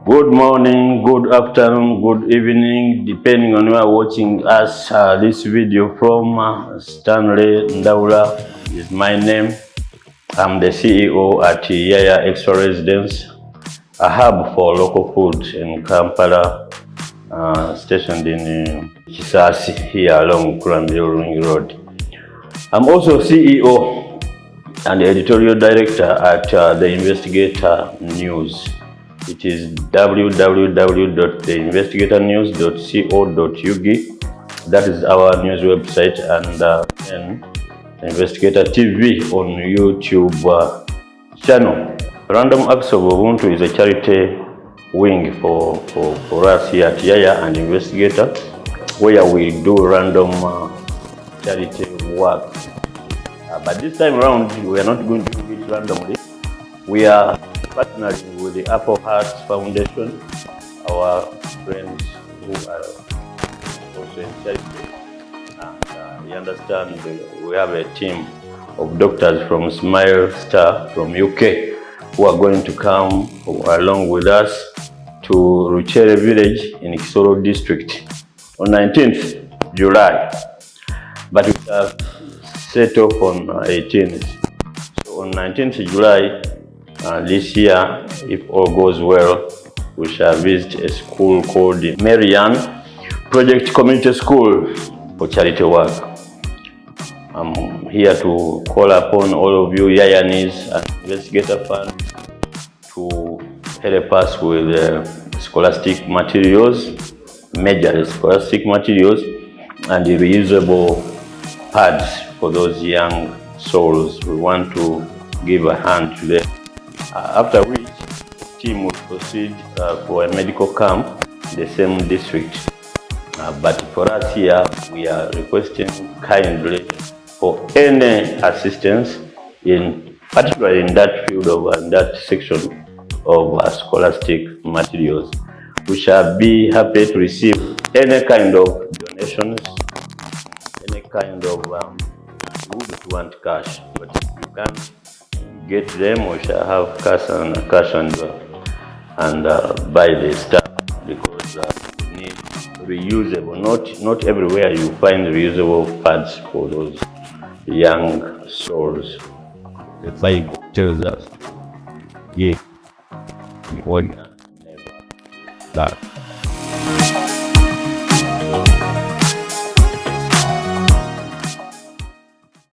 Good morning, good afternoon, good evening, depending on where you're watching us. This video from Stanley Ndawula is my name. I'm the CEO at Yaya Xtra Residence, a hub for local food in Kampala, stationed in Kisasi here along Ring Road. I'm also CEO and editorial director at the Investigator News. It is www.theinvestigatornews.co.ug. That is our news website, and then Investigator TV on YouTube channel. Random Acts of Ubuntu is a charity wing for us here at Yaya and Investigator, where we do random charity work. But this time around, we are not going to do it randomly. We are partnering with the Apple Hearts Foundation, our friends who are also in charity. And you understand, we have a team of doctors from Smile Star from UK who are going to come along with us to Rukeri Village in Kisoro District on 19th July. But we are set off on 18th. So on 19th July this year, if all goes well, we shall visit a school called Merriam Project Community School for charity work. I'm here to call upon all of you Yayanis and Investigator fans to help us with scholastic materials, major scholastic materials, and the reusable pads for those young souls. We want to give a hand to them. After which, the team will proceed for a medical camp in the same district. But for us here, we are requesting kindly for any assistance, particularly in that field of that section of scholastic materials. We shall be happy to receive any kind of donations, any kind of we would want cash, but if you can't get them, we shall have cash and buy the stuff, because we need reusable. Not everywhere you find reusable pads for those young souls. The Bible tells us, yeah, what never that.